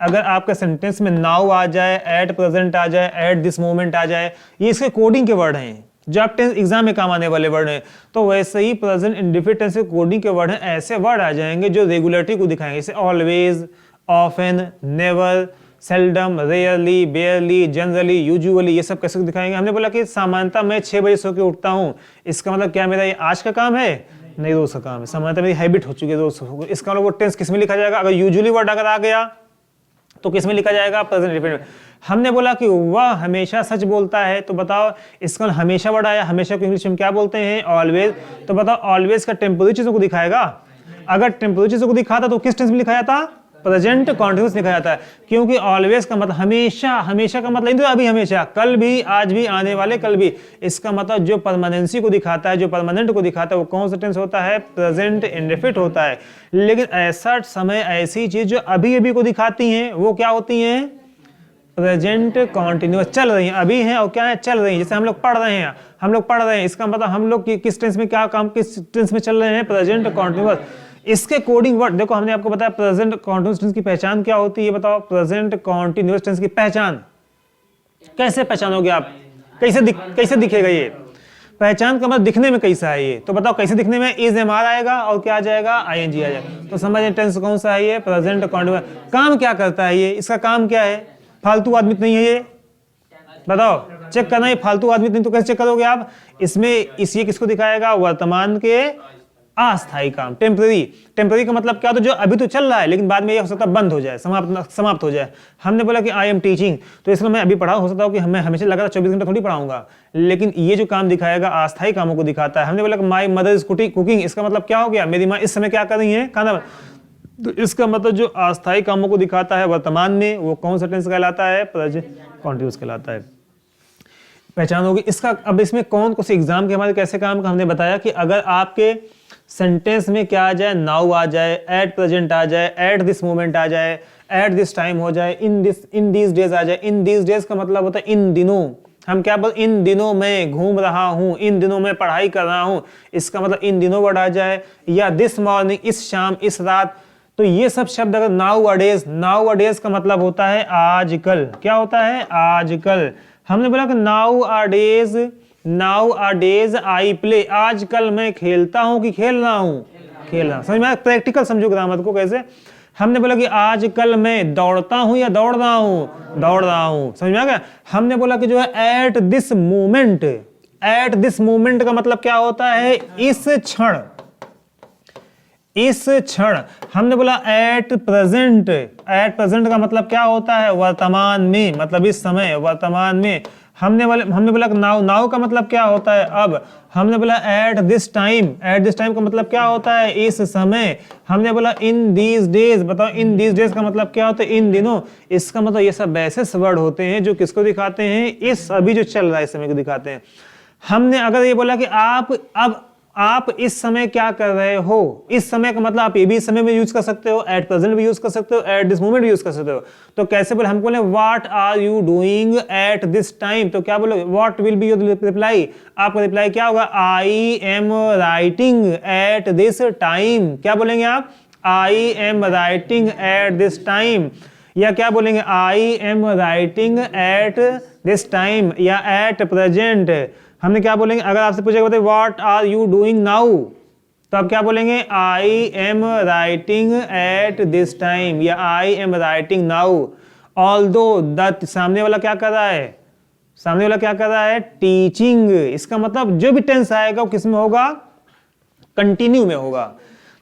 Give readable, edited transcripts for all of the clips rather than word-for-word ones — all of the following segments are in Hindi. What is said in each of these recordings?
अगर आपका सेंटेंस में नाउ आ जाए, एट प्रेजेंट आ जाए, एट दिस मोमेंट आ जाए, ये इसके कोडिंग के वर्ड हैं जो आप टेंस एग्जाम में काम आने वाले वर्ड हैं। तो वैसे ही प्रेजेंट इंडेफिनिट टेंस के कोडिंग के वर्ड हैं, ऐसे वर्ड आ जाएंगे जो रेगुलरिटी को दिखाएंगे, जैसे always, often, never, seldom, rarely, बेयरली, generally, usually, ये सब कैसे दिखाएंगे। हमने बोला कि सामान्यतः मैं 6 बजे सो के उठता हूँ, इसका मतलब क्या मेरा ये आज का काम है? नहीं, रोज का काम है। सामान्यतः मेरी हैबिट हो चुकी है रोज। इसका मतलब वो टेंस किस में लिखा जाएगा? अगर यूजुअली वर्ड अगर आ गया तो किस में लिखा जाएगा? Present indefinite. हमने बोला कि वह हमेशा सच बोलता है, तो बताओ इसका हमेशा वर्ड आया, हमेशा को इंग्लिश में क्या बोलते हैं? ऑलवेज। तो बताओ ऑलवेज का टेम्पोररी चीजों को दिखाएगा? अगर टेम्पोररी चीजों को दिखाता तो किस टेंस में लिखा जाता? प्रेजेंट कॉन्टिन्यूअस लिखा जाता है, क्योंकि ऑलवेज का मतलब हमेशा, हमेशा का मतलब नहीं, अभी हमेशा, कल भी, आज भी, आने वाले कल भी। इसका मतलब जो परमानेंसी को दिखाता है, जो परमानेंट को दिखाता है, वो कौन सा टेंस होता है? प्रेजेंट इंडेफिनिट होता है। लेकिन ऐसा समय, ऐसी चीज जो अभी अभी को दिखाती हैं, वो क्या होती हैं? प्रेजेंट कॉन्टिन्यूअस, चल रही हैं, अभी हैं और क्या है? चल रही हैं। जैसे हम लोग पढ़ रहे हैं, हम लोग पढ़ रहे हैं, इसका मतलब हम लोग किस टेंस में क्या काम, किस टेंस में चल रहे हैं? Present continuous. इसके कोडिंग वर्ड देखो, हमने आपको बताया प्रेजेंट कॉन्टिन्यूअस टेंस की पहचान क्या होती है, बताओ। प्रेजेंट कॉन्टिन्यूअस टेंस की पहचान कैसे पहचानोगे आप? कैसे दिखेगा ये? पहचान का मतलब दिखने में कैसा है ये, तो बताओ कैसे दिखने में? इज एम आर आएगा और क्या आ जाएगा? आईएनजी आ जाएगा। तो समझ टेंस कौन सा है ये? Present continuous. काम क्या करता है ये? इसका काम क्या है? फालतू आदमी नहीं है ये, बताओ। चेक करना है फालतू आदमी नहीं, तो कैसे चेक करोगे आप? इसमें ये किसको दिखाएगा? वर्तमान के अस्थायी काम, टेम्पररी। टेम्पररी का मतलब क्या होता है? जो अभी तो चल रहा है लेकिन बाद में ये हो सकता है बंद हो जाए, समाप्त हो जाए। हमने बोला कि आई एम टीचिंग, तो इसमें मैं अभी पढ़ा, हो सकता हो कि मैं हमेशा लगातार 24 घंटे थोड़ी पढ़ाऊंगा, लेकिन ये जो काम दिखाएगा अस्थायी कामों को दिखाता है। हमने बोला कि माई मदर इज कुकिंग, इसका मतलब क्या हो गया? मेरी माँ इस समय क्या कर रही है? खाना। तो इसका मतलब जो अस्थायी कामों को दिखाता है वर्तमान में, वो कौन सा टेंस कहलाता है? प्रेजेंट कॉन्टिन्यूअस कहलाता है। पहचान होगी इसका। अब इसमें कौन से एग्जाम के हमारे कैसे काम का हमने बताया कि अगर आपके सेंटेंस में क्या आ जाए? नाउ आ जाए, एट प्रेजेंट आ जाए, एट दिस मोमेंट आ जाए, एट दिस टाइम हो जाए, इन दीस डेज आ जाए। इन दीस डेज का मतलब होता है इन दिनों। हम क्या बोल? इन दिनों मैं घूम रहा हूं, इन दिनों मैं पढ़ाई कर रहा हूं, इसका मतलब इन दिनों वर्ड आ जाए। या दिस मॉर्निंग, इस शाम, इस रात। तो ये सब शब्द अगर नाउ अडेज का मतलब होता है आजकल। क्या होता है? आजकल। हमने बोला कि नाउ अडेज आई प्ले, आजकल मैं खेलता हूं कि खेल रहा हूं? खेल रहा हूं। समझ में? प्रैक्टिकल समझो ग्रामर को कैसे। हमने बोला कि आजकल मैं दौड़ता हूं या दौड़ रहा हूं? दौड़ रहा हूं। समझ में आ गया? हमने बोला कि जो है एट दिस मोमेंट का मतलब क्या होता है? इस क्षण। हमने बोला एट प्रेजेंट का मतलब क्या होता है? वर्तमान में, मतलब इस समय, वर्तमान में। हमने बोला नाउ का मतलब क्या होता है? अब। हमने बोला एट दिस टाइम का मतलब क्या होता है? इस समय। हमने बोला इन दीज डेज, बताओ इन दीज डेज का मतलब क्या होता है? इन दिनों। इसका मतलब ये सब ऐसे वर्ड होते हैं जो किसको दिखाते हैं? इस अभी जो चल रहा है इस समय को दिखाते हैं। हमने अगर ये बोला कि आप इस समय क्या कर रहे हो, इस समय का मतलब आप ये भी इस समय में यूज कर सकते हो, एट प्रेजेंट भी यूज कर सकते हो, एट दिस मोमेंट भी यूज कर सकते हो। तो कैसे बोले? हम बोले what are you doing at this time, तो क्या बोलोगे? What will be your reply? आपका रिप्लाई क्या होगा? I am writing at this time. क्या बोलेंगे आप? I am writing at this time. या क्या बोलेंगे? I am writing at this time या एट प्रेजेंट। हमने क्या बोलेंगे? अगर आपसे पूछेगा बताइए what are you doing now, तो आप क्या बोलेंगे? I am writing at this time या I am writing now. Although that, सामने वाला क्या कर रहा है? टीचिंग। इसका मतलब जो भी टेंस आएगा वो किस में होगा? कंटिन्यू में होगा।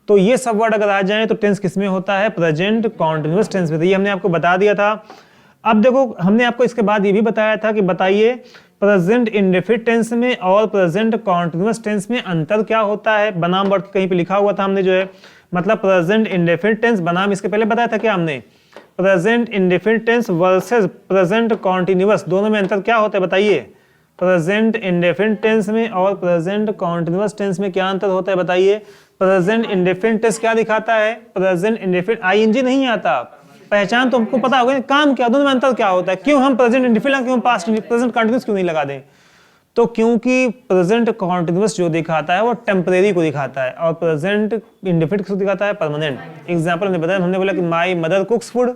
तो ये सब वर्ड अगर आ जाए तो टेंस किस में होता है? प्रेजेंट कॉन्टिन्यूअस टेंस में। ये हमने आपको बता दिया था। अब देखो, हमने आपको इसके बाद ये भी बताया था कि बताइए प्रेजेंट इंडेफिनिट टेंस में और प्रेजेंट कॉन्टिन्यूअस टेंस में अंतर क्या होता है? बनाम वर्ड कहीं पे लिखा हुआ था हमने, जो है मतलब प्रेजेंट इंडेफिनिट टेंस बनाम इसके पहले बताया था क्या हमने? Present indefinite tense versus present continuous, दोनों में अंतर क्या होता है बताइए? प्रेजेंट इंडेफिनिट टेंस में और प्रेजेंट कॉन्टिन्यूअस टेंस में क्या अंतर होता है बताइए? प्रेजेंट इंडेफिनिट टेंस क्या दिखाता है? प्रेजेंट इंडेफिनिट आईएनजी नहीं आता। पहचान तो हमको पता होगा, काम क्या, दोनों में अंतर क्या होता है? क्यों हम प्रेजेंट इंडेफिनिट, क्यों पास्ट प्रेजेंट कंटीन्यूअस क्यों नहीं लगा दें? तो क्योंकि प्रेजेंट कॉन्टिन्यूअस जो दिखाता है वो टेम्परेरी को दिखाता है और प्रेजेंट इंडेफिनिट को दिखाता है परमानेंट। एग्जांपल हमने बताया, हमने बोला कि माय मदर कुक्स फूड,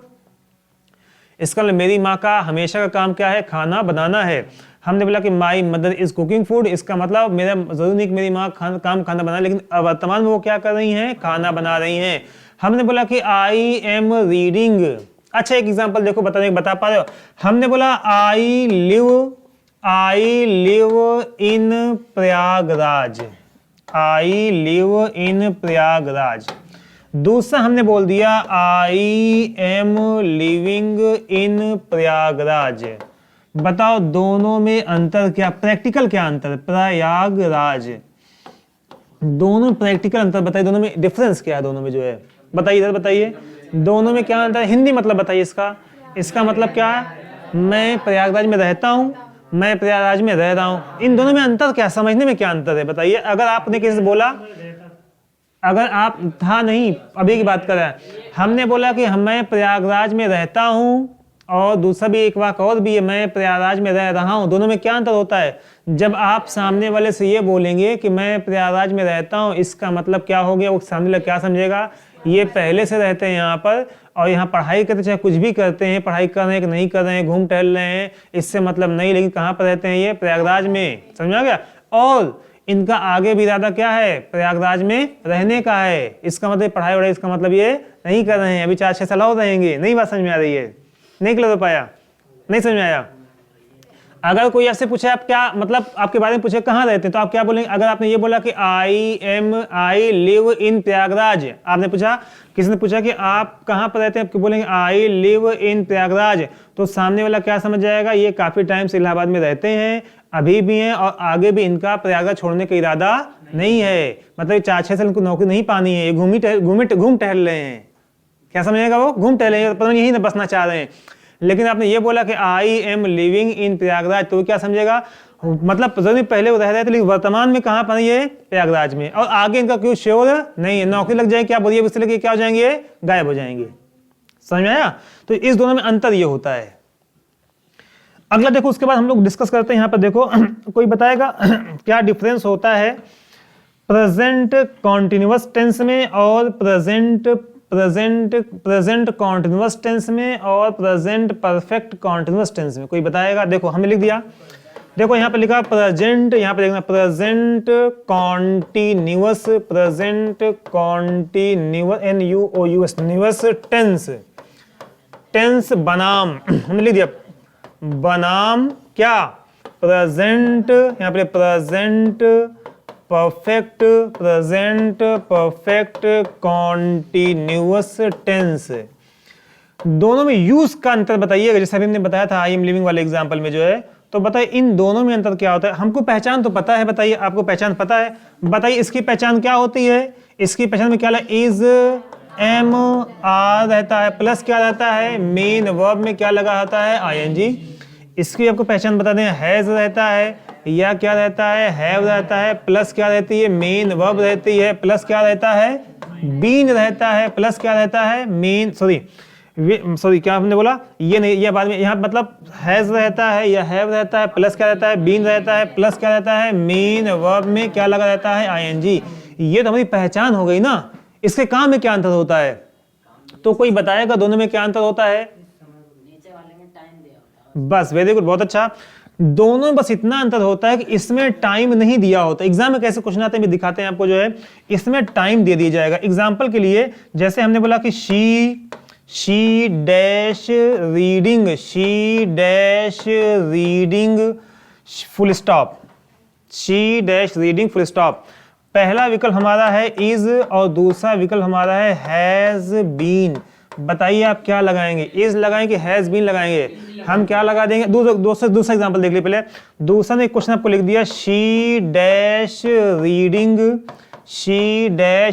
इसका मतलब मेरी माँ का हमेशा का काम क्या है, खाना बनाना है। हमने बोला कि my mother is cooking food, इसका मतलब मेरा जरूरी नहीं कि मेरी माँ खाना बना, लेकिन वर्तमान में वो क्या कर रही हैं, खाना बना रही हैं। हमने बोला कि आई एम रीडिंग। अच्छा एक एग्जांपल देखो, बता पा रहे हो। हमने बोला I live in Prayagraj, I live in Prayagraj. दूसरा हमने बोल दिया I am living in Prayagraj. बताओ दोनों में अंतर क्या, प्रैक्टिकल क्या अंतर, प्रयागराज, दोनों प्रैक्टिकल अंतर बताइए, दोनों में डिफरेंस क्या है, दोनों में जो है बताइए, इधर बताइए, दोनों में क्या अंतर है, हिंदी मतलब बताइए इसका मतलब क्या है, मैं प्रयागराज में रहता हूं, मैं प्रयागराज में रह रहा हूं, इन दोनों में अंतर क्या, समझने में क्या अंतर है बताइए। अगर आपने किसी से बोला, अगर आप था नहीं अभी की बात कर रहे हैं, हमने बोला कि मैं प्रयागराज में रहता हूं, और दूसरा भी एक वाक्य और भी है, मैं प्रयागराज में रह रहा हूं, दोनों में क्या अंतर होता है। जब आप सामने वाले से ये बोलेंगे कि मैं प्रयागराज में रहता हूं, इसका मतलब क्या हो गया, वो सामने वाला क्या समझेगा, ये पहले से रहते हैं यहाँ पर, और यहाँ पढ़ाई करते चाहे कुछ भी करते हैं, पढ़ाई कर रहे हैं कि नहीं कर रहे हैं, घूम टहल रहे हैं, इससे मतलब नहीं, लेकिन कहाँ पर रहते हैं, ये प्रयागराज में, समझ आ गया। और इनका आगे भी इरादा क्या है, प्रयागराज में रहने का है, इसका मतलब पढ़ाई वढ़ाई, इसका मतलब ये नहीं कर रहे हैं, अभी 4-6 साल और रहेंगे। नहीं बात समझ में आ रही है, नहीं क्लियर हो पाया, नहीं समझ में आया। अगर कोई आपसे पूछे आप क्या मतलब आपके बारे में पूछे कहाँ रहते हैं, तो आप क्या बोलेंगे। अगर आपने ये बोला कि आई लिव इन प्रयागराज, आपने पूछा, किसी ने पूछा कि आप कहाँ पर रहते हैं, आप बोलेंगे आई लिव इन प्रयागराज, तो सामने वाला क्या समझ जाएगा, ये काफी टाइम से इलाहाबाद में रहते हैं, अभी भी हैं, और आगे भी इनका प्रयागराज छोड़ने का इरादा नहीं है, मतलब 4-6 साल इनको नौकरी नहीं पानी है, ये घूम टहल रहे हैं, क्या समझेगा वो, घूम टहल, पता नहीं यही ना बसना चाह रहे हैं। लेकिन आपने ये बोला कि I am living in Prayagraj, तो क्या समझेगा, मतलब पहले वो रह रहे थे, लेकिन वर्तमान में कहाँ पर ये, प्रयागराज में, और आगे इनका कोई श्योर नहीं है, नौकरी लग जाए क्या बोलिए, इसलिए कि क्या हो जाएंगे, गायब हो जाएंगे। समझ में आया। तो इस दोनों में अंतर ये होता है। अगला देखो, उसके बाद हम लोग डिस्कस करते हैं। यहाँ पर देखो कोई बताएगा क्या डिफरेंस होता है प्रेजेंट कॉन्टिन्यूअस टेंस में और प्रेजेंट कॉन्टिन्यूअस टेंस में और प्रेजेंट परफेक्ट कॉन्टिन्यूअस टेंस में, कोई बताएगा। देखो हमने लिख दिया, देखो यहाँ पे लिखा प्रेजेंट, यहाँ पे देखना प्रेजेंट कॉन्टिन्यूअस, NUOUS न्यूअस टेंस, टेंस बनाम हमने लिख दिया, बनाम क्या, प्रेजेंट, यहाँ पे प्रेजेंट परफेक्ट कॉन्टिन्यूअस टेंस। दोनों में यूज का अंतर बताइएगा, जैसे अभी हमने बताया था आई एम लिविंग वाले एग्जांपल में जो है, तो बताइए इन दोनों में अंतर क्या होता है। हमको पहचान तो पता है, बताइए आपको पहचान पता है, बताइए इसकी पहचान क्या होती है। इसकी पहचान में क्या इज एम आर रहता है, प्लस क्या रहता है, मेन वर्ब में क्या लगा होता है, ING। इसकी आपको पहचान बता दें, हैज रहता है, या क्या रहता है, हैव रहता है, प्लस क्या रहती है, मेन वर्ब रहती है, प्लस क्या रहता है, बीन रहता है, प्लस क्या रहता है, मेन सॉरी क्या हमने बोला, ये नहीं, ये बाद में, यहाँ मतलब हैज रहता है या हैव रहता है, प्लस क्या रहता है, बीन रहता है, प्लस क्या रहता है, मेन वर्ब में क्या लगा रहता है, ING। ये तो हमारी पहचान हो गई ना। इसके काम में क्या अंतर होता है, तो कोई बताएगा दोनों में क्या अंतर होता है। बस वेरी गुड, बहुत अच्छा। दोनों में बस इतना अंतर होता है कि इसमें टाइम नहीं दिया होता। एग्जाम में कैसे क्वेश्चन आते हैं दिखाते हैं आपको, जो है इसमें टाइम दे दिया जाएगा। एग्जाम्पल के लिए जैसे हमने बोला कि she dash reading full stop, she dash reading full stop. पहला विकल्प हमारा है इज और दूसरा विकल्प हमारा है हैज बीन। बताइए आप क्या लगाएंगे, इज लगाएंगे, हैज बीन लगाएंगे, हम क्या लगा देंगे। दूसरा एग्जांपल देख लीजिए पहले। दूसरा ने क्वेश्चन आपको लिख दिया she dash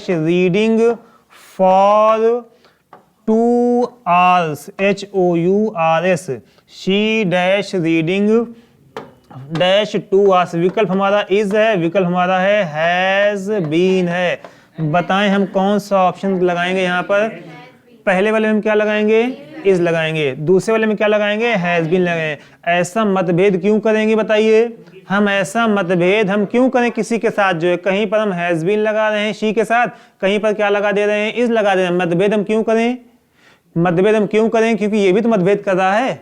reading for 2 hours, HOURS, she dash reading dash 2 hours। विकल्प हमारा इज है, विकल्प हमारा है हैज बीन है। बताएं हम कौन सा ऑप्शन लगाएंगे यहाँ पर। पहले वाले में हम क्या लगाएंगे, इज लगाएंगे, दूसरे वाले में क्या लगाएंगे, हैज बीन लगाएंगे। ऐसा मतभेद क्यों करेंगे बताइए, हम ऐसा मतभेद हम क्यों करें किसी के साथ, जो है कहीं पर हम हैज बीन लगा रहे हैं शी के साथ, कहीं पर क्या लगा दे रहे हैं, इज लगा दे रहे हैं। मतभेद हम क्यों करें, मतभेद हम क्यों करें, क्योंकि ये भी तो मतभेद कर रहा है,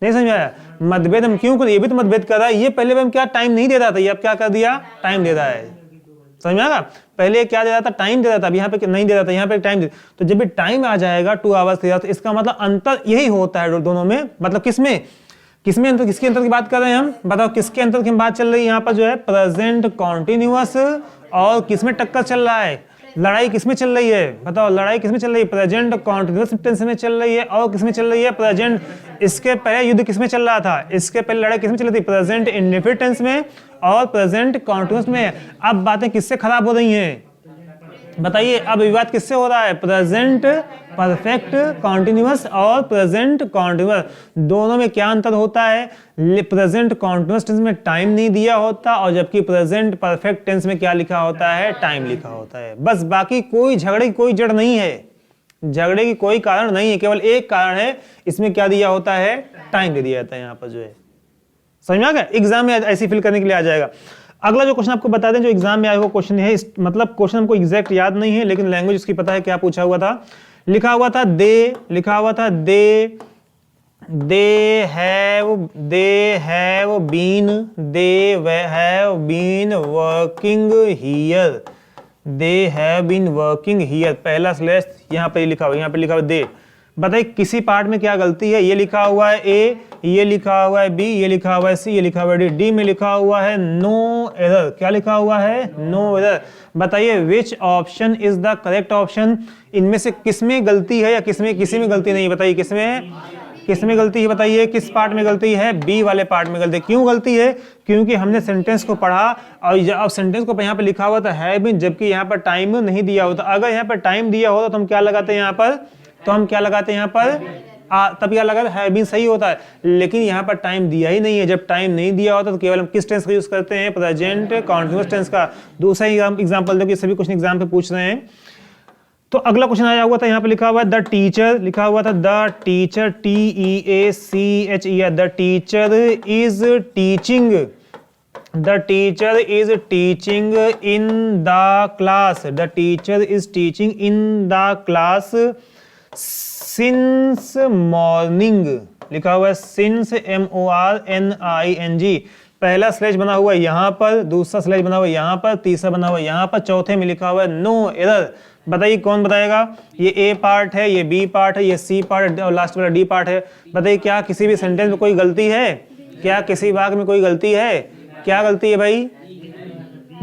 नहीं समझ आया, मतभेद हम क्यों करें, ये भी तो मतभेद कर रहा है, ये पहले हम क्या टाइम नहीं दे रहा था, ये अब क्या कर दिया, टाइम दे रहा है, समझ में आएगा, पहले क्या दे रहा था, टाइम दे रहा था, अब यहाँ पे नहीं दे रहा था, यहाँ पे टाइम दे, तो जब भी टाइम आ जाएगा 2 आवर्स 3 आवर्स, इसका मतलब अंतर यही होता है दोनों में, मतलब किसमें अंतर, किसके अंतर की बात कर रहे हैं हम, बताओ किसके अंतर की बात चल रही है यहाँ पर, जो है प्रेजेंट कॉन्टिन्यूअस, और किसमें टक्कर चल रहा है, लड़ाई किसमें चल रही है, बताओ लड़ाई किसमें चल रही है, प्रेजेंट कॉन्टिन्यूअस टेंस में चल रही है, और किसमें चल रही है, प्रेजेंट, इसके पहले युद्ध किसमें चल रहा था, इसके पहले लड़ाई किसमें चल रही थी, प्रेजेंट इंडेफिनिट टेंस में और प्रेजेंट कॉन्टिन्यूअस में। अब बातें किससे खराब हो रही हैं, बताइए, अब विवाद किससे हो रहा है, प्रेजेंट परफेक्ट कॉन्टिन्यूअस और प्रेजेंट कॉन्टिन्यूअस, दोनों में क्या अंतर होता है, प्रेजेंट कॉन्टिन्यूअस टेंस में टाइम नहीं दिया होता, और जबकि प्रेजेंट परफेक्ट टेंस में क्या लिखा होता है, टाइम लिखा होता है, बस, बाकी कोई झगड़े की कोई जड़ नहीं है, झगड़े की कोई कारण नहीं है, केवल एक कारण है, इसमें क्या दिया होता है, टाइम दे दिया जाता है यहाँ पर, जो है समझ में आ गया, एग्जाम में ऐसे फिल करने के लिए आ जाएगा। अगला जो क्वेश्चन आपको बता दें, जो एग्जाम में आया हुआ क्वेश्चन है, मतलब क्वेश्चन हमको एग्जैक्ट याद नहीं है, लेकिन लैंग्वेज उसकी पता है क्या पूछा हुआ था, लिखा हुआ था they have been working here, they have been working here, पहला स्लैश यहाँ पे लिखा हुआ, यहाँ पे लिखा हुआ दे, बताइए किसी पार्ट में क्या गलती है, ये लिखा हुआ है ए, ये लिखा हुआ है बी, ये लिखा हुआ है सी, ये लिखा हुआ है डी, डी में लिखा हुआ है नो एरर, क्या लिखा हुआ है, नो एरर, बताइए which option is the correct option, इनमें से किसमें गलती है या किसमें किसी में गलती नहीं, बताइए किसमें गलती है, बताइए किस पार्ट में गलती है, बी वाले पार्ट में गलती है, क्यों गलती है, क्योंकि हमने सेंटेंस को पढ़ा और अब सेंटेंस को यहाँ पे लिखा हुआ था है बीन, जबकि यहाँ पर टाइम नहीं दिया होता, अगर यहाँ पर टाइम दिया होता तो हम क्या लगाते हैं यहाँ पर, तो हम क्या लगाते हैं यहाँ पर, तब क्या लगा है बीन सही होता है, लेकिन यहाँ पर टाइम दिया ही नहीं है, जब टाइम नहीं दिया होता तो केवल हम किस टेंस का यूज करते हैं, प्रेजेंट कॉन्टिन्यूअस टेंस का। दूसरा एग्जांपल दो कि सभी क्वेश्चन एग्जाम पे पूछ रहे हैं, तो अगला क्वेश्चन आया हुआ था, यहाँ पे लिखा हुआ है द टीचर, लिखा हुआ था the teacher, TEACHER, the teacher is teaching, the teacher is teaching in the class, the teacher is teaching in the class since morning, लिखा हुआ है सिंस MORNING, पहला स्लैश बना हुआ है यहाँ पर, दूसरा स्लैश बना हुआ है यहाँ पर, तीसरा बना हुआ है यहाँ पर, चौथे में लिखा हुआ है नो एरर, बताइए कौन बताएगा, ये ए पार्ट है, ये बी पार्ट है, ये सी पार्ट है और लास्ट वाला डी पार्ट है, बताइए क्या किसी भी सेंटेंस में कोई गलती है, क्या किसी वाक्य में कोई गलती है, क्या गलती है भाई,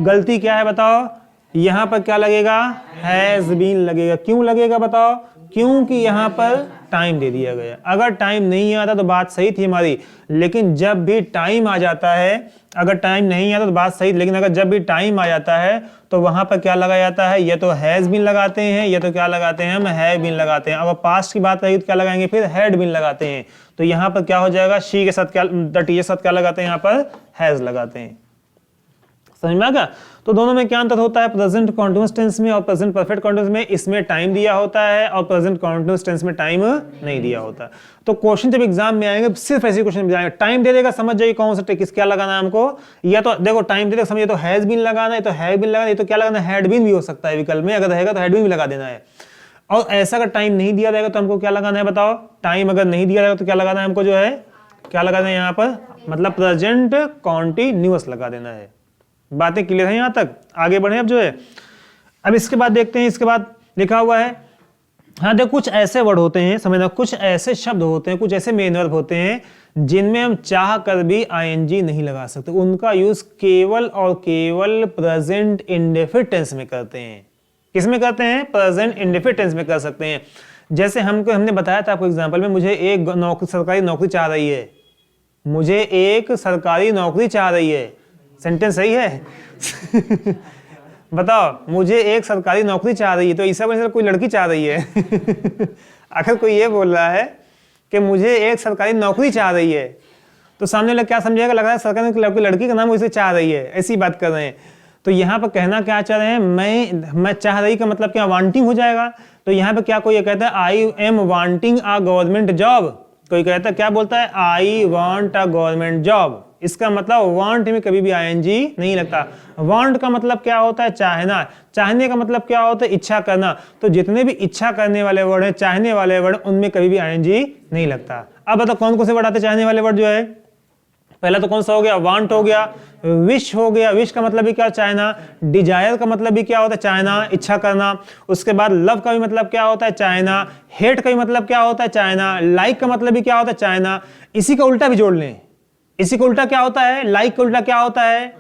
गलती क्या है बताओ, यहाँ पर क्या लगेगा, हैज बीन लगेगा, क्यों लगेगा बताओ, क्योंकि यहाँ पर टाइम दे दिया गया, अगर टाइम नहीं आता तो बात सही थी हमारी, लेकिन जब भी टाइम आ जाता है, अगर टाइम नहीं आता तो बात सही, लेकिन अगर जब भी टाइम आ जाता है तो वहां पर क्या लगाया जाता है, ये तो हैज बीन लगाते हैं, ये तो क्या लगाते हैं, हम हैव बीन लगाते हैं, अगर पास्ट की बात रही तो क्या लगाएंगे, फिर हैड बीन लगाते हैं, तो यहाँ पर क्या हो जाएगा, शी के साथ क्या, द टीचर के साथ क्या लगाते हैं, यहाँ पर हैज लगाते हैं, समझ में आ गया। तो दोनों में क्या अंतर होता है, प्रेजेंट कॉन्टिन्यूअस टेंस में और प्रेजेंट परफेक्ट कॉन्टिन्यूअस में, इसमें टाइम दिया होता है और प्रेजेंट कॉन्टिन्यूअस टेंस में टाइम नहीं दिया होता। तो क्वेश्चन जब एग्जाम में आएंगे सिर्फ ऐसे क्वेश्चन जाएंगे, टाइम दे देगा, समझ जाइए कौन सा किस क्या लगाना है हमको, या तो देखो टाइम दे देगा समझिए तो हैज बीन लगाना है, तो हैव बीन लगाना है, तो क्या लगाना है, हैड बीन भी हो सकता है विकल्प में, अगर रहेगा तो हैड बीन भी लगा देना है, और ऐसा अगर टाइम नहीं दिया जाएगा तो हमको क्या लगाना है बताओ, टाइम अगर नहीं दिया जाएगा तो क्या लगाना है हमको, जो है क्या लगाना है यहाँ पर, मतलब प्रेजेंट कॉन्टिन्यूअस लगा देना है। बातें क्लियर है यहाँ तक, आगे बढ़े अब जो है, अब इसके बाद देखते हैं, इसके बाद लिखा हुआ है, हाँ देखो कुछ ऐसे वर्ड होते हैं, समझना, कुछ ऐसे शब्द होते हैं, कुछ ऐसे मेन वर्ब होते हैं जिनमें हम चाह कर भी ING नहीं लगा सकते, उनका यूज केवल और केवल प्रेजेंट इंडेफिनिट टेंस में करते हैं। किस में करते हैं, प्रेजेंट इंडेफिनिट टेंस में कर सकते हैं। जैसे हमने बताया था आपको एग्जाम्पल में, मुझे एक सरकारी नौकरी चाह रही है, मुझे एक सरकारी नौकरी चाह रही है, सेंटेंस सही है बताओ, मुझे एक सरकारी नौकरी चाह रही है, तो ऐसा वजह से कोई लड़की चाह रही है अगर कोई ये बोल रहा है कि मुझे एक सरकारी नौकरी चाह रही है, तो सामने वाला क्या समझेगा, लग रहा है सरकारी लड़की का नाम उसे चाह रही है, ऐसी बात कर रहे हैं। तो यहाँ पर कहना क्या चाह रहे हैं, मैं चाह रही का मतलब क्या, वांटिंग हो जाएगा। तो यहाँ पे क्या कोई ये कहता है I am wanting a government job, कोई कहता है क्या बोलता है, I want a government job, इसका मतलब वांट में कभी भी आईएनजी नहीं लगता। वांट का मतलब क्या होता है? चाहना। चाहने का मतलब क्या होता है? इच्छा करना। तो जितने भी इच्छा करने वाले वर्ड हैं, चाहने वाले वर्ड, उनमें कभी भी आईएनजी नहीं लगता। अब बताओ कौन कौन से वर्ड आते हैं चाहने वाले वर्ड जो है? पहला तो कौन सा हो गया? वांट हो गया, विश हो गया, विश का मतलब भी क्या? चाहना। डिजायर का मतलब भी क्या होता है? चाहना, इच्छा करना। उसके बाद लव का भी मतलब क्या होता है? चाहना। हेट का भी मतलब क्या होता है? चाहना। लाइक का मतलब भी क्या होता है? चाहना। इसी का उल्टा भी जोड़ लें। इसी का उल्टा क्या होता है? लाइक का उल्टा क्या होता है?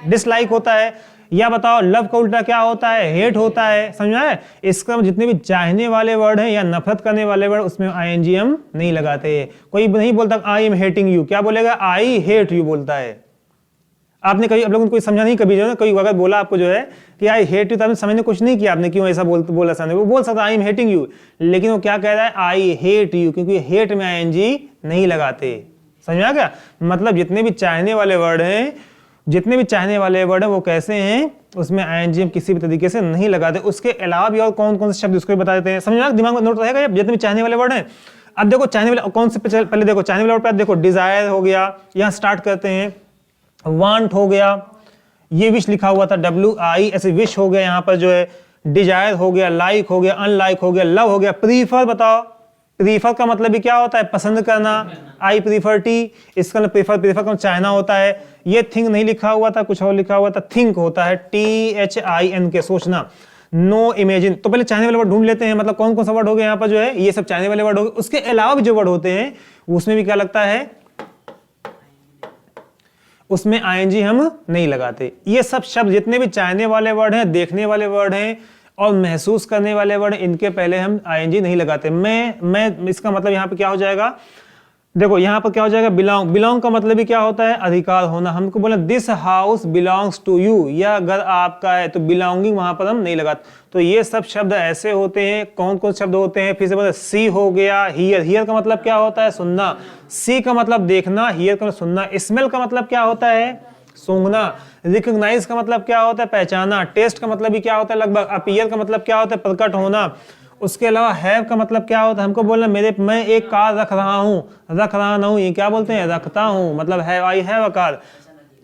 डिसलाइक होता है। या बताओ लव का उल्टा क्या होता है? हेट होता है। समझ में आया? इसका जितने भी चाहने वाले वर्ड हैं या नफरत करने वाले वर्ड, उसमें आईएनजी हम नहीं लगाते। कोई नहीं बोलता आई एम हेटिंग यू, क्या बोलेगा? आई हेट यू बोलता है। आपने कभी आप लोगों को कोई समझा नहीं कभी जो है, कोई अगर बोला आपको जो है कि आई हेट यू, तो आपने समझने कुछ नहीं किया, आपने क्यों ऐसा बोला सामने, वो बोल सकता आई एम हेटिंग यू, लेकिन वो क्या कह रहा है? आई हेट यू, क्योंकि हेट में आईएनजी नहीं लगाते। समझ में आ गया? मतलब जितने भी चाहने वाले वर्ड हैं, जितने भी चाहने वाले वर्ड हैं वो कैसे हैं? उसमें आईएनजी हम किसी भी तरीके से नहीं लगाते। उसके अलावा भी और कौन कौन से शब्द उसको भी बता देते हैं। समझ में आ? दिमाग में नोट रहेगा जितने भी चाहने वाले वर्ड हैं। अब देखो चाहने वाले कौन से, पहले देखो चाहने वाले वर्ड पे देखो, डिजायर हो गया, यहाँ स्टार्ट करते हैं। वांट हो गया, ये विश लिखा हुआ था WI, ऐसे विश हो गया यहाँ पर जो है। डिजायर हो गया, लाइक हो गया, अनलाइक हो गया, लव हो गया। प्रीफर बताओ, प्रीफर का मतलब भी क्या होता है? पसंद करना। आई प्रीफर टी, इसका प्रीफर का चाहना होता है। ये थिंक नहीं लिखा हुआ था, कुछ और लिखा हुआ था, थिंक होता है, THINK, सोचना। No imagine. तो पहले चाहने वाले वर्ड ढूंढ लेते हैं, मतलब कौन कौन सा वर्ड हो गया यहाँ पर जो है, ये सब चाहने वाले वर्ड हो गए। उसके अलावा भी जो वर्ड होते हैं उसमें भी क्या लगता है? उसमें आईएनजी हम नहीं लगाते। ये सब शब्द जितने भी चाहने वाले वर्ड हैं, देखने वाले वर्ड हैं और महसूस करने वाले वर्ड, इनके पहले हम आईएनजी नहीं लगाते। मैं इसका मतलब यहाँ पे क्या हो जाएगा? देखो यहाँ पर क्या हो जाएगा? बिलोंग। बिलोंग का मतलब भी क्या होता है? अधिकार होना। हमको बोला this house belongs to you, यह घर आपका है, तो बिलोंगिंग वहां पर हम नहीं लगाते। तो ये सब शब्द ऐसे होते हैं। कौन कौन शब्द होते हैं? फिर से बोले, सी हो गया, हियर। हियर का मतलब क्या होता है? सुनना। सी का मतलब देखना, हियर का मतलब सुनना। स्मेल का मतलब क्या होता है? सूंघना। रिकॉग्नाइज का मतलब क्या होता है? पहचाना। टेस्ट का मतलब भी क्या होता है? लगभग। अपीयर का मतलब क्या होता है? प्रकट होना। उसके अलावा हैव का मतलब क्या होता है? हमको बोलना मैं एक कार रख रहा हूँ, रख रहा ना हूँ, ये क्या बोलते हैं? रखता हूँ, मतलब have, I have a car.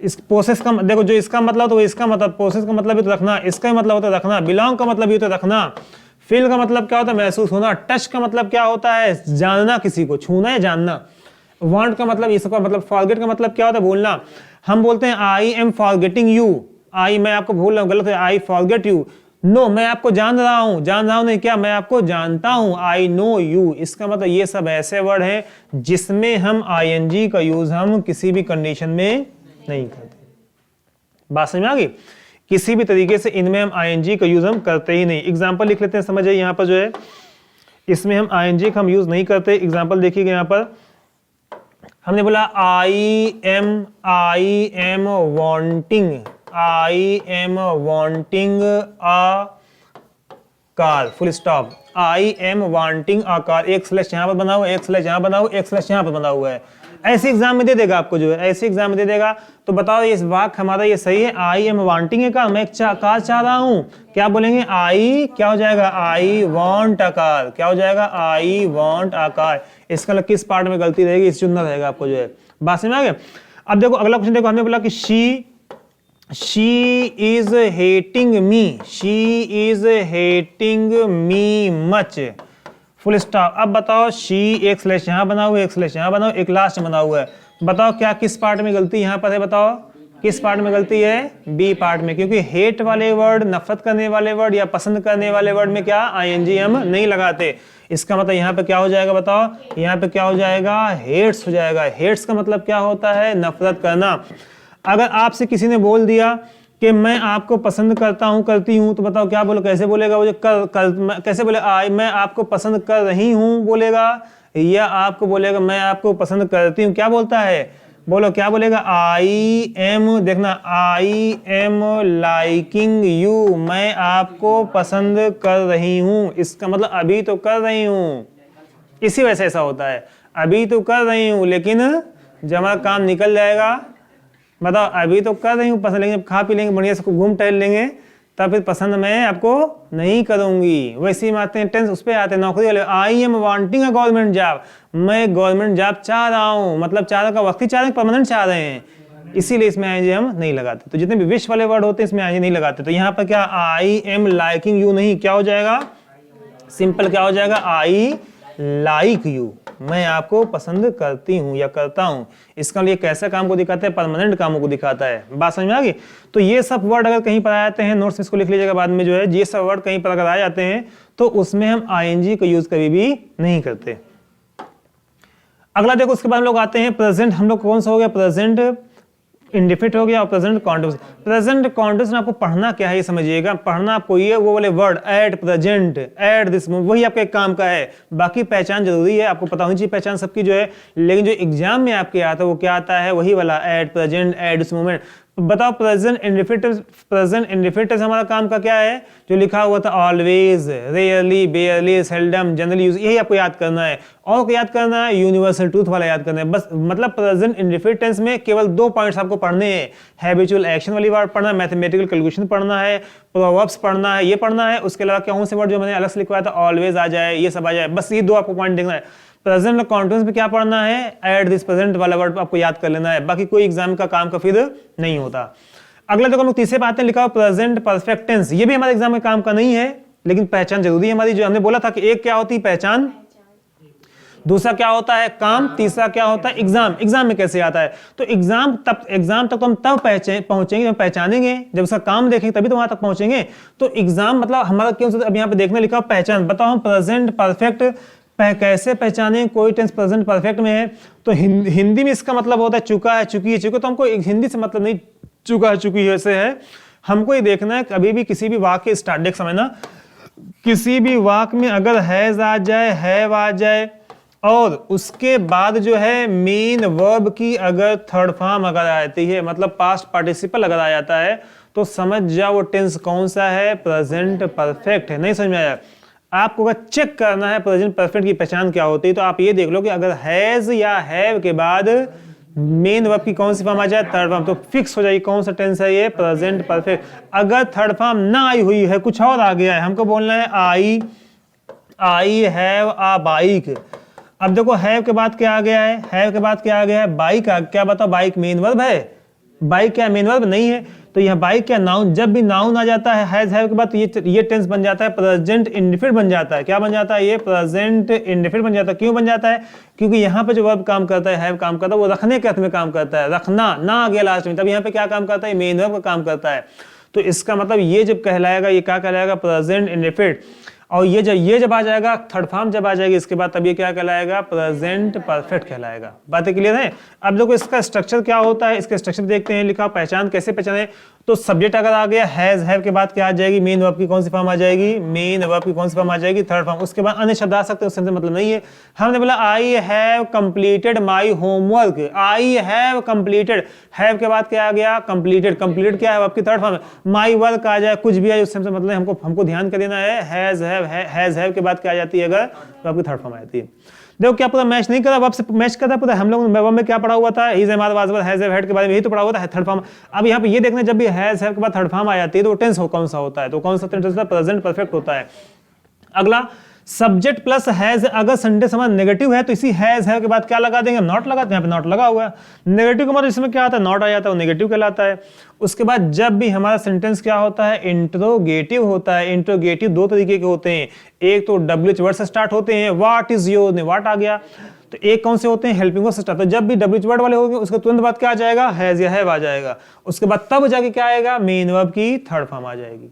इस प्रोसेस का देखो, जो इसका मतलब तो इसका मतलब, प्रोसेस का मतलब भी तो रखना, इसका मतलब होता है रखना। बिलोंग का मतलब भी तो रखना। फील का मतलब क्या होता है? महसूस होना। टच का मतलब क्या होता है? जानना, किसी को छूना या जानना। वांट का मतलब, इसका मतलब, फॉरगेट का मतलब क्या होता है? भूलना। हम बोलते हैं आई एम फॉरगेटिंग यू, आई मैं आपको भूल रहा हूँ, गलत है, आई फॉरगेट यू। नो, मैं आपको जान रहा हूं, जान रहा हूं नहीं, क्या मैं आपको जानता हूं, आई नो यू। इसका मतलब ये सब ऐसे वर्ड हैं जिसमें हम आईएनजी का यूज हम किसी भी कंडीशन में नहीं करते। बात समझ में आ गई? किसी भी तरीके से इनमें हम आईएनजी का यूज हम करते ही नहीं। एग्जांपल लिख लेते हैं, समझिए यहाँ पर जो है, इसमें हम आईएनजी का हम यूज नहीं करते। एग्जांपल देखिएगा यहाँ पर, हमने बोला I am wanting, I am wanting a car, full stop. I am wanting a car, एक स्लैश यहाँ पर बना हुआ, एक स्लैश यहाँ बना हुआ, एक स्लैश यहाँ पर बना हुआ है। ऐसे एग्जाम में दे देगा आपको जो है, ऐसे एग्जाम में दे देगा। तो बताओ ये वाक्य हमारा ये सही है? आई एम वांटिंग है कार, मैं एक कार चाह रहा हूं। क्या बोलेंगे? आई क्या हो जाएगा? I want a car. क्या हो जाएगा? I want a car. इसका किस पार्ट में गलती रहेगी? इस चुनना रहेगा आपको जो है। बात समझ में आ गया? अब देखो अगला क्वेश्चन देखो, हमने बोला कि she is hating me, she is hating me much, full stop. अब बताओ शी, एक स्लैश यहाँ बना हुआ है, एक स्लैश यहाँ बना हुआ है, एक लास्ट बना हुआ है। बताओ क्या किस पार्ट में गलती यहाँ पर है? बताओ किस पार्ट में गलती है? बी पार्ट में, क्योंकि हेट वाले वर्ड, नफरत करने वाले वर्ड या पसंद करने वाले वर्ड में क्या आईएनजी हम नहीं लगाते। इसका मतलब यहाँ पे क्या हो जाएगा? बताओ यहाँ पे क्या हो जाएगा? हेट्स हो जाएगा। हेट्स का मतलब क्या होता है? नफरत करना। अगर आपसे किसी ने बोल दिया कि मैं आपको पसंद करता हूं, करती हूं, तो बताओ क्या बोलो, कैसे बोलेगा वो? कैसे बोले? मैं आपको पसंद कर रही हूं बोलेगा, या आपको बोलेगा मैं आपको पसंद करती हूं? क्या बोलता है? बोलो क्या बोलेगा? आई एम, देखना, आई एम लाइकिंग यू, मैं आपको पसंद कर रही हूं। इसका मतलब अभी तो कर रही हूं। इसी वजह से ऐसा होता है, अभी तो कर रही हूं, लेकिन जब हमारा काम निकल जाएगा, बताओ अभी तो कर रही हूँ पसंद, लेंगे खा पी लेंगे बढ़िया से, घूम टहल लेंगे, तब फिर पसंद मैं आपको नहीं करूंगी। वैसे ही आते हैं टेंस, उस पर आते हैं नौकरी वाले, I am wanting a government job, मैं गवर्नमेंट जॉब चाह रहा हूं, मतलब चाह रहा का वक्ती चाह रहे हैं, परमानेंट चाह रहे हैं, इसीलिए इसमें आई हम नहीं लगाते। तो जितने भी विश वाले वर्ड होते हैं इसमें आई नहीं लगाते। तो यहाँ पर क्या आई एम लाइकिंग यू नहीं, क्या हो जाएगा सिंपल, क्या हो जाएगा आई लाइक यू, मैं आपको पसंद करती हूँ या करता हूँ। इसका लिए कैसे काम को दिखाता है, परमानेंट कामों को दिखाता है। बात समझ में आ गई। तो ये सब वर्ड अगर कहीं पर आ जाते हैं, नोट्स में इसको लिख लीजिएगा बाद में, जो है ये सब वर्ड कहीं पर अगर आ जाते हैं तो उसमें हम आईएनजी का यूज कभी भी नहीं करते। अगला देखो, उसके बाद हम लोग आते हैं प्रेजेंट। हम लोग कौन सा हो गया, प्रेजेंट इंडिफिनिट हो गया और प्रेजेंट कॉन्टिन्यूस। प्रेजेंट कॉन्टिन्यूस में आपको पढ़ना क्या है ये समझिएगा। पढ़ना आपको ये वो वाले word at present, at this, वही आपके काम का है। बाकी पहचान जरूरी है, आपको पता होनी चाहिए पहचान सबकी जो है, लेकिन जो एग्जाम में आपके आता है वो क्या आता है, वही वाला at present, eight this moment. बताओ प्रेजेंट इंडिफिनिट, प्रेजेंट इंडिफिनिट हमारा काम का क्या है, जो लिखा हुआ था always, rarely, बेयरली, seldom, generally use, यही आपको याद करना है। और याद करना है यूनिवर्सल ट्रूथ वाला याद करना है बस। मतलब प्रेजेंट इंडिफिनिट टेंस में केवल 2 पॉइंट्स आपको पढ़ने हैं, हैबिचुअल एक्शन वाली वर्ड पढ़ना है, मैथमेटिकल कैलकुलेशन पढ़ना है, प्रोवर्ब्स पढ़ना है, ये पढ़ना है। उसके अलावा कौन से वर्ड जो मैंने अलग से लिखवाया था, ऑलवेज आ जाए, ये सब आ जाए, बस ये 2 आपको पॉइंट देखना है। प्रेजेंट और कॉन्टिन्यूस में क्या पढ़ना है, एट दिस प्रेजेंट वाला वर्ड आपको याद कर लेना है, बाकी कोई एग्जाम का काम का फिर नहीं होता। अगला देखो हम लोग तीसरे पे आते हैं, लिखा हुआ प्रेजेंट परफेक्ट टेंस। ये भी हमारे एग्जाम में काम का नहीं है, लेकिन पहचान जरूरी है हमारी। जो हमने बोला था कि एक क्या होती है पहचान, दूसरा क्या होता है काम, तीसरा क्या होता है एग्जाम। एग्जाम में कैसे आता है, तो एग्जाम तक तो हम तब पहुंचेंगे, हम पहचानेंगे, जब उसका काम देखेंगे तभी तो वहां तक पहुंचेंगे। तो एग्जाम मतलब हमारा क्यों, अब यहाँ पे देखने लिखा पहचान। बताओ हम प्रेजेंट परफेक्ट कैसे पहचाने, कोई टेंस प्रेजेंट परफेक्ट में है तो हिंदी में इसका मतलब होता है चुका है, चुकी है, चुके। तो हमको हिंदी से मतलब नहीं चुका है, चुकी है से है, हमको ये देखना है कभी भी किसी भी वाक्य स्टार्ट देख समझना, किसी भी वाक्य में अगर हैज आ जाए, हैव आ जाए और उसके बाद जो है मेन वर्ब की अगर थर्ड फॉर्म अगर आती है, मतलब पास्ट पार्टिसिपल अगर आ जाता है, तो समझ जाओ वो टेंस कौन सा है, प्रेजेंट परफेक्ट है। नहीं समझ में आया, आपको अगर चेक करना है प्रेजेंट परफेक्ट की पहचान क्या होती है, तो आप ये देख लो कि अगर हैज या हैव के बाद मेन वर्ब की कौन सी फॉर्म आ जाए, थर्ड फॉर्म, तो फिक्स हो जाएगी कौन सा टेंस है ये, प्रेजेंट परफेक्ट। अगर थर्ड फॉर्म ना आई हुई है, कुछ और आ गया है, हमको बोलना है आई हैव अ बाइक। अब देखो हैव के बाद क्या आ गया है, हैव के बाद क्या आ गया है, बाइक। क्या बताओ, बाइक मेन वर्ब है, बाइक क्या मेन वर्ब नहीं है, तो यह बाइक क्या नाउन। जब भी नाउन आ जाता है हैज हैव के बाद तो ये टेंस बन जाता है प्रेजेंट इंडिफिनिट बन जाता है। क्या बन जाता है, ये प्रेजेंट इंडिफिनिट बन जाता है। क्यों बन जाता है, क्योंकि यहाँ पे जो वर्ब काम करता है, हैव काम करता है, वो रखने के अर्थ में काम करता है, रखना ना आ गया लास्ट में, तब यहाँ पे क्या काम करता है, मेन वर्ब का काम करता है। तो इसका मतलब ये जब कहलाएगा, ये क्या कहलाएगा, प्रेजेंट इंडिफिनिट। और ये जब आ जाएगा, थर्ड फॉर्म जब आ जाएगी इसके बाद, तब ये क्या कहलाएगा, प्रेजेंट परफेक्ट कहलाएगा। बातें क्लियर है। अब देखो इसका स्ट्रक्चर क्या होता है, इसके स्ट्रक्चर देखते हैं। लिखा पहचान कैसे पहचाने, तो सब्जेक्ट अगर आ गया हैज हैव के बाद क्या आ जाएगी, मेन वर्ब की कौन सी फॉर्म आ जाएगी, मेन वर्ब की कौन सी फॉर्म आ जाएगी, थर्ड फॉर्म। उसके बाद अन्य शब्द आ सकते हैं, उससे मतलब नहीं है। हमने बोला I have completed my homework, I have completed, have के बाद क्या आ गया, कंप्लीटेड। कंप्लीटेड क्या है, आपकी थर्ड फॉर्म है। माई वर्क आ जाए, कुछ भी है उससे मतलब हमको ध्यान कर देना है, हैज हैव के बाद क्या आ जाती है, अगर आपकी थर्ड फॉर्म आ जाती है। देखो क्या पूरा मैच नहीं करा, आपसे मैच करता पूरा। हम लोग में क्या पढ़ा हुआ था, is am are was has have had के बारे में, यही तो पढ़ा हुआ था, थर्ड फॉर्म। अब यहाँ पे ये देखना, जब भी हैज हैव के बाद थर्ड फॉर्म आ जाती है तो टेंस कौन सा होता है, तो कौन सा टेंस होता है, प्रेजेंट परफेक्ट होता है। अगला सब्जेक्ट प्लस हैज, अगर सेंटेंस हमारा नेगेटिव है तो इसी हैज हैव के बाद क्या लगा देंगे, नॉट लगाते हैं। यहाँ पे नॉट लगा हुआ है, नेगेटिव का मतलब इसमें क्या आता है, नॉट आ जाता है, वो नेगेटिव कहलाता है। उसके बाद जब भी हमारा सेंटेंस क्या होता है, इंट्रोगेटिव होता है। इंट्रोगेटिव 2 तरीके के होते हैं, एक तो डब्ल्यूएच वर्ड से स्टार्ट होते हैं, व्हाट इज योर, व्हाट आ गया। तो एक कौन से होते हैं, हेल्पिंग वर्ड से स्टार्ट। तो जब भी डब्ल्यूएच वर्ड वाले होंगे उसके तुरंत बाद क्या आ जाएगा, हैज या हैव आ जाएगा। उसके बाद तब जाके क्या आएगा, मेन वर्ब की थर्ड फॉर्म आ जाएगी।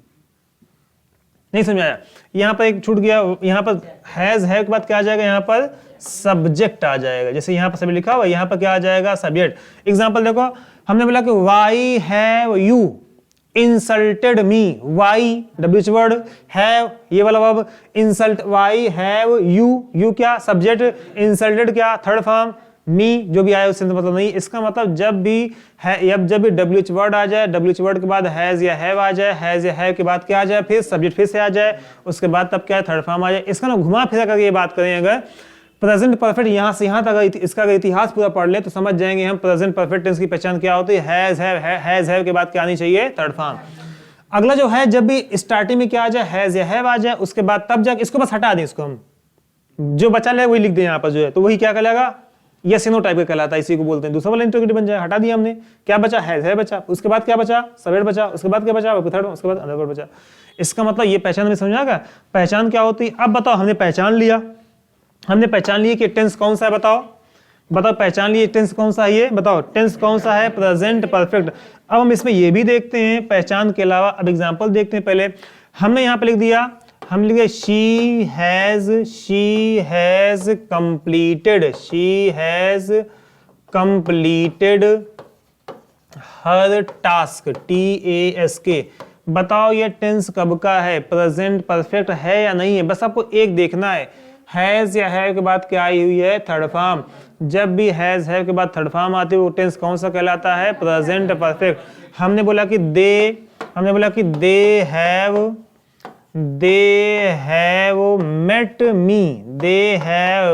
नहीं समझ आया, यहाँ पर एक छूट गया, यहाँ पर हैज हैव के बाद क्या आ जाएगा, यहाँ पर सब्जेक्ट आ जाएगा। जैसे यहाँ पर सभी लिखा हुआ, यहाँ पर क्या आ जाएगा, सब्जेक्ट। एग्जांपल देखो, हमने बोला कि why have you insulted me, why WH word, have ये वाला verb, insult, why have you क्या सब्जेक्ट, इंसल्टेड क्या थर्ड फॉर्म, मी जो भी आया उससे मतलब नहीं। इसका मतलब जब भी डब्ल्यूएच वर्ड आ जाए, डब्ल्यूएच वर्ड के बाद हैज या हैव आ जाए, हैज या हैव के बाद क्या आ जाए, फिर सब्जेक्ट फिर से आ जाए, उसके बाद तब क्या है, थर्ड फॉर्म आ जाए। इसका ना घुमा फिरा करके ये बात करें, अगर प्रेजेंट परफेक्ट यहाँ से यहाँ तक इसका अगर इतिहास पूरा पढ़ ले तो समझ जाएंगे हम प्रेजेंट परफेक्ट टेंस की पहचान क्या होती है। हैज हैव के बाद क्या आनी चाहिए, थर्ड फॉर्म। अगला जो है, जब भी स्टार्टिंग में क्या आ जाए, हैज या हैव आ जाए, उसके बाद तब जाके इसको बस हटा दें, इसको हम जो बचा ले वही लिख दें यहाँ पर जो है, तो वही क्या कहलाएगा, यस नो टाइप का कहलाता है, इसी को बोलते हैं। दूसरा वाला इंटरोगेटिव बन जाए, हटा दिया हमने, क्या बचा, है बचा, उसके बाद क्या बचा, सवेर बचा, उसके बाद क्या बचा, थर्ड, उसके बाद अदरवर्ड बचा। इसका मतलब ये पहचान हमें समझ आ गया, पहचान क्या होती है। अब बताओ, हमने पहचान लिया, कि टेंस कौन सा है, बताओ पहचान लिए टेंस कौन सा है, ये बताओ टेंस कौन सा है, प्रेजेंट परफेक्ट। अब हम इसमें ये भी देखते हैं पहचान के अलावा, अब एग्जांपल देखते हैं। पहले हमने यहाँ पे लिख दिया, हम लिख दिया she has completed her task, TASK। बताओ ये टेंस कब का है, प्रेजेंट परफेक्ट है या नहीं है, बस आपको एक देखना है। हैज या हैव के बाद क्या आई हुई है, थर्ड फॉर्म। जब भी हैज हैव के बाद थर्ड फॉर्म आती है वो टेंस कौन सा कहलाता है, प्रेजेंट परफेक्ट। हमने बोला कि they have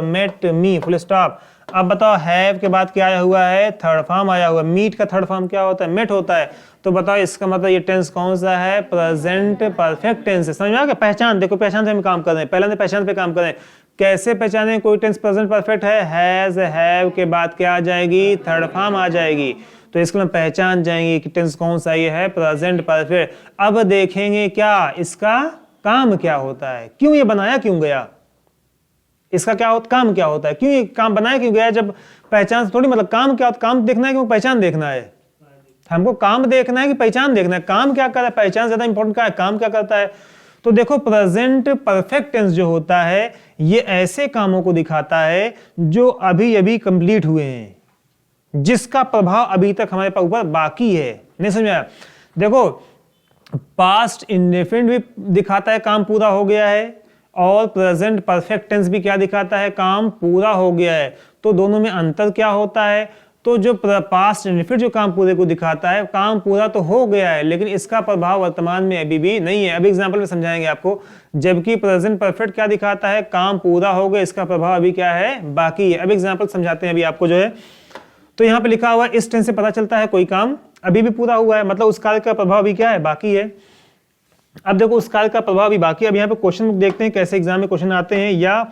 met me, full stop. अब बताओ हैव के बाद क्या आया हुआ है, थर्ड फॉर्म आया हुआ है। मीट का थर्ड फॉर्म क्या होता है, मेट होता है। तो बताओ इसका मतलब ये टेंस कौन सा है, प्रेजेंट परफेक्ट टेंस है। समझ में आ गया, पहचान देखो, पहचान से हम काम कर रहे हैं, पहले हमने पहचान पे काम करें। कैसे पहचाने कोई टेंस प्रेजेंट परफेक्ट है, हैज हैव के बाद क्या आ जाएगी, थर्ड फॉर्म आ जाएगी। तो इसको हम पहचान जाएंगे कि टेंस कौन सा ये है, प्रेजेंट परफेक्ट। अब देखेंगे क्या इसका काम क्या होता है, क्यों ये बनाया क्यों गया, इसका काम क्या होता है, क्यों ये काम बनाया क्यों गया। जब पहचान से थोड़ी मतलब काम क्या होता, काम देखना है कि पहचान देखना है, हमको काम देखना है कि पहचान देखना है। काम क्या कर रहा है, पहचान ज्यादा इंपॉर्टेंट क्या है, काम क्या करता है। तो देखो प्रेजेंट परफेक्ट टेंस जो होता है ये ऐसे कामों को दिखाता है जो अभी अभी कंप्लीट हुए हैं, जिसका प्रभाव अभी तक हमारे ऊपर बाकी है। नहीं समझा, देखो पास्ट इंडेफिनिट भी दिखाता है काम पूरा हो गया है, और प्रेजेंट परफेक्ट टेंस भी क्या दिखाता है, काम पूरा हो गया है। तो दोनों में अंतर क्या होता है, तो जो पास्ट इंडेफिनिट जो काम पूरे को दिखाता है, काम पूरा तो हो गया है लेकिन इसका प्रभाव वर्तमान में अभी भी नहीं है। अभी एग्जांपल में समझाएंगे आपको। जबकि प्रेजेंट परफेक्ट क्या दिखाता है, काम पूरा हो गया, इसका प्रभाव अभी क्या है, बाकी है। अभी एग्जांपल समझाते हैं अभी आपको जो है। तो यहाँ पे लिखा हुआ है, इस टेंस से पता चलता है कोई काम अभी भी पूरा हुआ है, मतलब उस कार्य का प्रभाव अभी क्या है, बाकी है। अब देखो उस कार्य का प्रभाव अभी बाकी है। अब यहाँ पे क्वेश्चन देखते हैं कैसे एग्जाम में क्वेश्चन आते हैं, या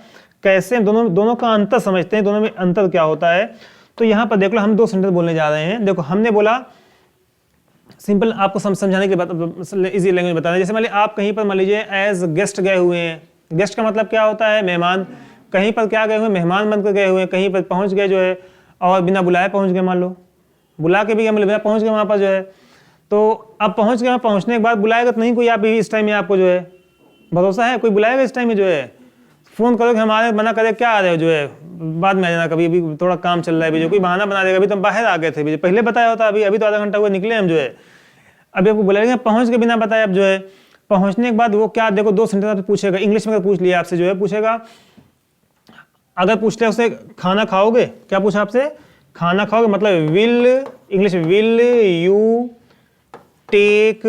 कैसे दोनों का अंतर समझते हैं, दोनों में अंतर क्या होता है। तो यहाँ पर देख लो, हम दो सेंटेंस बोलने जा रहे हैं। देखो हमने बोला, सिंपल आपको समझाने के बाद इजी लैंग्वेज बता दें। जैसे मान लीजिए आप कहीं पर मान लीजिए एज गेस्ट गए हुए हैं। गेस्ट का मतलब क्या होता है, मेहमान। कहीं पर क्या गए हुए, मेहमान बनकर गए हुए हैं, कहीं पर पहुंच गए जो है, और बिना बुलाए पहुंच गए, मान लो बुला के भी बिना पहुंच गए वहां पर जो है। तो अब पहुंच गए, पहुंचने के बाद बुलाएगा तो नहीं कोई, आप इस टाइम में आपको जो है भरोसा है कोई बुलाएगा इस टाइम में जो है। फोन करो कि हमारे मना करे, क्या आ रहे हो जो है, बाद में आ जाना कभी, अभी थोड़ा काम चल रहा है, जो कोई बहाना बना देगा, अभी तो हम बाहर आ गए थे, पहले बताया होता, अभी तो आधा घंटा हुआ निकले हम जो है। अभी आपको बुलाएंगे, पहुंच के बिना बताए अब जो है। पहुंचने के बाद वो क्या, देखो दो सेंटेंस आपसे पूछेगा, इंग्लिश में अगर पूछ लिया आपसे जो है, पूछेगा अगर पूछ लिया उससे खाना खाओगे, क्या पूछा आपसे, खाना खाओगे, मतलब will, English will you take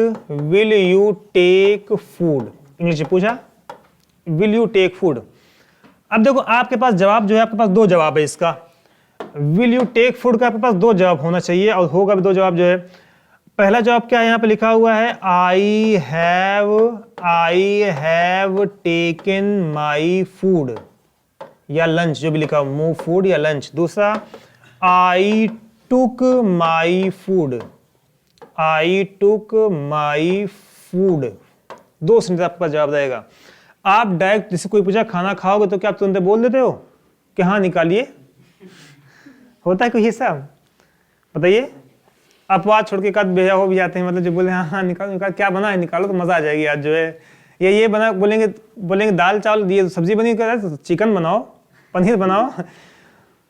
food, English में पूछा विल यू टेक फूड। अब देखो आपके पास जवाब जो है, आपके पास दो जवाब है इसका। विल यू टेक फूड का आपके पास दो जवाब होना चाहिए, और होगा भी दो जवाब जो है। पहला जवाब क्या है, यहाँ पे लिखा हुआ है I have taken my food, या लंच, जो भी लिखा हुआ, मूव फूड या लंच। दूसरा आई टुक माई फूड, दो सेंटेंस आपके पास जवाब रहेगा। आप डायरेक्ट जैसे कोई पूछा खाना खाओगे तो क्या आप तुरंत बोल देते हो कि हाँ निकालिए, होता है कोई हिसाब, बताइए। अपवाद छोड़ के कद बेजा हो भी जाते हैं, मतलब जो बोले हाँ निकालो, क्या बना है निकालो तो मजा आ जाएगी आज जो है। ये बना, बोलेंगे दाल चावल, ये सब्जी बनी, तो चिकन बनाओ, पनीर बनाओ।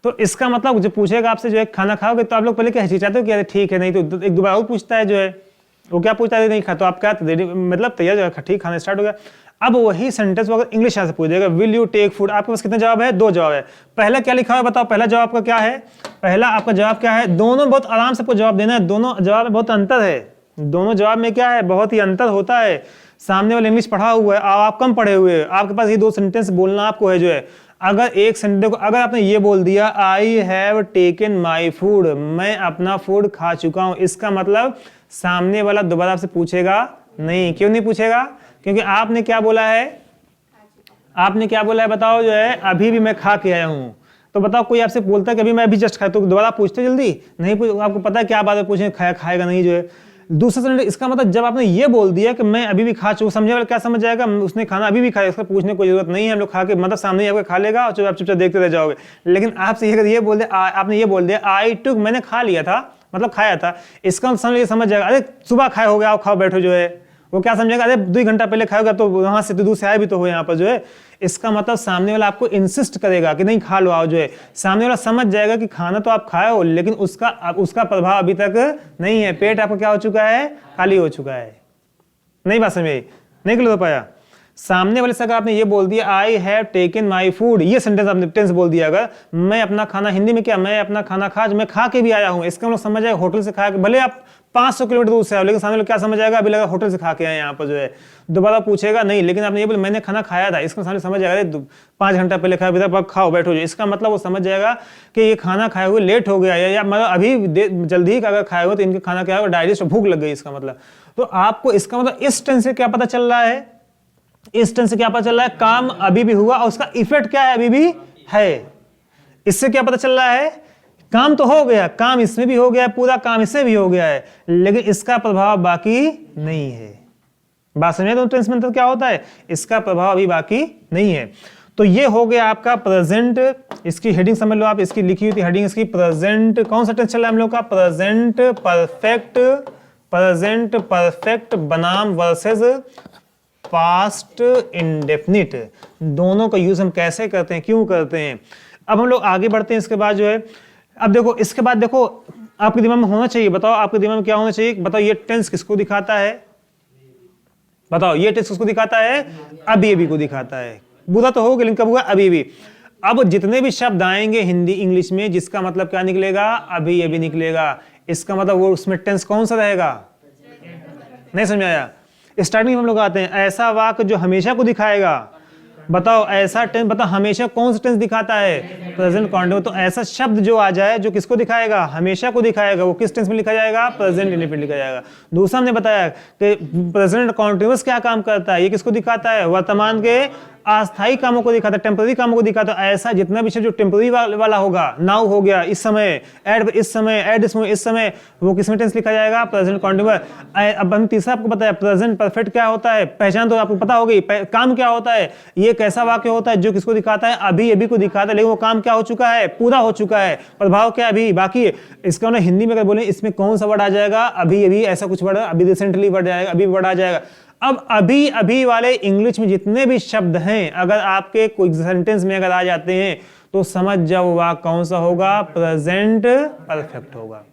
तो इसका मतलब जो पूछेगा आपसे जो है खाना खाओगे, तो आप लोग पहले क्या हिचकिचाते हो कि अरे ठीक है, नहीं तो एक दो बार और पूछता है जो है, वो क्या पूछता है नहीं खा, तो आप क्या मतलब तैयार जो है, ठीक खाना स्टार्ट हो गया। अब वही सेंटेंस अगर इंग्लिश से पूछ देगा विल यू टेक फूड, आपके पास कितने जवाब है, दो जवाब है। पहला क्या लिखा है बताओ, पहला जवाब का क्या है, पहला आपका जवाब क्या है, दोनों बहुत आराम से आपको जवाब देना है, दोनों जवाब में बहुत अंतर है, दोनों जवाब में क्या है, बहुत ही अंतर होता है। सामने वाले इंग्लिश पढ़ा हुआ है, आप कम पढ़े हुए, आपके पास ये दो सेंटेंस बोलना आपको है जो है। अगर एक सेंटेंस को अगर आपने ये बोल दिया I have taken my food, मैं अपना फूड खा चुका हूं, इसका मतलब सामने वाला दोबारा आपसे पूछेगा नहीं, क्यों नहीं पूछेगा? क्योंकि आपने क्या बोला है, आपने क्या बोला है बताओ, जो है अभी भी मैं खा के आया हूं। तो बताओ कोई आपसे बोलता है कि अभी मैं अभी जस्ट खाया, तो दोबारा पूछते जल्दी नहीं आपको पता है क्या बात है, पूछे खाएगा नहीं जो है। दूसरा सेंटेंस, इसका मतलब जब आपने ये बोल दिया कि मैं अभी भी खा चुका, समझे वाला क्या समझ जाएगा, उसने खाना अभी भी खाया, उसका पूछने की कोई जरूरत नहीं है, हम लोग खा के मतलब सामने ही आपके खा लेगा और आप चुपचाप देखते रह जाओगे। लेकिन आपसे अगर ये बोल दिया, आपने ये बोल दिया आई टुक, मैंने खा लिया था मतलब खाया था, इसका समझ जाएगा अरे सुबह खाए हो गया, आओ खाओ बैठो जो है। वो क्या समझेगा, अरे 2 घंटा पहले खाओगा तो वहां से दूर से आए भी तो हो यहाँ पर जो है। इसका मतलब सामने वाला आपको इंसिस्ट करेगा कि नहीं खा लो आओ जो है। सामने वाला समझ जाएगा कि खाना तो आप खाए हो, लेकिन उसका प्रभाव अभी तक नहीं है, पेट आपका क्या हो चुका है, खाली हो चुका है। नहीं बात समझ नहीं क्लियर हो पाया? सामने वाले से अगर आपने ये बोल दिया I have taken my food, ये सेंटेंस आपने टेंस बोल दिया, अगर मैं अपना खाना, हिंदी में क्या, मैं अपना खाना मैं खा के भी आया हूं, इसका मतलब समझ आएगा होटल से खा के, भले आप 500 किलोमीटर दूर से आओ, लेकिन सामने लोग क्या समझ आएगा, अभी लगा होटल से खा के आए यहाँ पर जो है। दोबारा पूछेगा नहीं, लेकिन आपने ये बोला मैंने खाना खाया था, इसका सामने समझ जाएगा 5 घंटा पहले खाया, खाओ बैठो जो। इसका मतलब वो समझ जाएगा कि ये खाना खाए हुए लेट हो गया, या मतलब अभी जल्दी ही अगर खाए हुए तो इनके खाना क्या होगा, डाइजेस्ट भूख लग गई, इसका मतलब। तो आपको इसका मतलब इस टेंस से क्या पता चल रहा है, इस टेंस से क्या पता चल रहा है, काम अभी भी हुआ और उसका इफेक्ट क्या है, अभी भी है। इससे क्या पता चल रहा है, काम तो हो गया, काम इसमें भी हो गया, पूरा काम इससे भी हो गया है, लेकिन इसका प्रभाव बाकी नहीं है। बात समझे? तो टेंस में क्या होता है, इसका प्रभाव अभी बाकी नहीं है। तो ये हो गया आपका प्रेजेंट, इसकी हेडिंग समझ लो आप, इसकी लिखी हुई थी हेडिंग इसकी, प्रेजेंट कौन सा टेंस चल रहा है हम लोग का, प्रेजेंट परफेक्ट, प्रेजेंट परफेक्ट बनाम वर्सेस पास्ट इंडेफिनिट, दोनों का यूज हम कैसे करते हैं, क्यों करते हैं। अब हम लोग आगे बढ़ते हैं। इसके बाद जो है, अब देखो इसके बाद देखो आपके दिमाग में होना चाहिए, बताओ आपके दिमाग में क्या होना चाहिए, बताओ ये टेंस किसको दिखाता है, बताओ ये टेंस किसको दिखाता है, अभी अभी को दिखाता है। बुरा तो होगा लेकिन कब हुआ, अभी भी। अब जितने भी शब्द आएंगे हिंदी इंग्लिश में जिसका मतलब क्या निकलेगा, अभी अभी निकलेगा, इसका मतलब वो उसमें टेंस कौन सा रहेगा, नहीं समझ आया? स्टार्टिंग में हम लोग आते हैं, ऐसा वाक्य जो हमेशा को दिखाएगा, बताओ ऐसा टेंस, बताओ हमेशा कौन सा टेंस दिखाता है, प्रेजेंट कॉन्टिन्यूअस। तो ऐसा शब्द जो आ जाए जो किसको दिखाएगा, हमेशा को दिखाएगा, वो किस टेंस में लिखा जाएगा, प्रेजेंट इंडेफिनिट लिखा जाएगा। दूसरा हमने बताया कि प्रेजेंट कॉन्टिन्यूअस क्या काम करता है, ये किसको दिखाता है, वर्तमान के अस्थायी कामों को दिखाता है, टेम्पररी कामों को दिखाता है। ऐसा जितना भी जो टेम्पररी वाला होगा, नाउ हो गया इस समय, एड इस समय, एड इस समय, वो किसमें टेंस लिखा जाएगा, प्रेजेंट कॉन्टिन्यूअस। अब हम तीसरा आपको बताया प्रेजेंट परफेक्ट क्या होता है, पहचान तो आपको पता होगी, काम क्या होता है, ये एक ऐसा वाक्य होता है जो किसको दिखाता है, अभी अभी को दिखाता है, लेकिन वो काम क्या हो चुका है, पूरा हो चुका है, प्रभाव क्या अभी बाकी है। इसका ना हिंदी में अगर बोले इसमें कौन सा वर्ड आ जाएगा, अभी अभी, ऐसा कुछ वर्ड, अभी रिसेंटली वर्ड आएगा, अभी वर्ड आ जाएगा। अब अभी अभी वाले इंग्लिश में जितने भी शब्द हैं अगर आपके कोई सेंटेंस में अगर आ जाते हैं तो समझ जाओ वह कौन सा होगा, प्रेजेंट परफेक्ट होगा।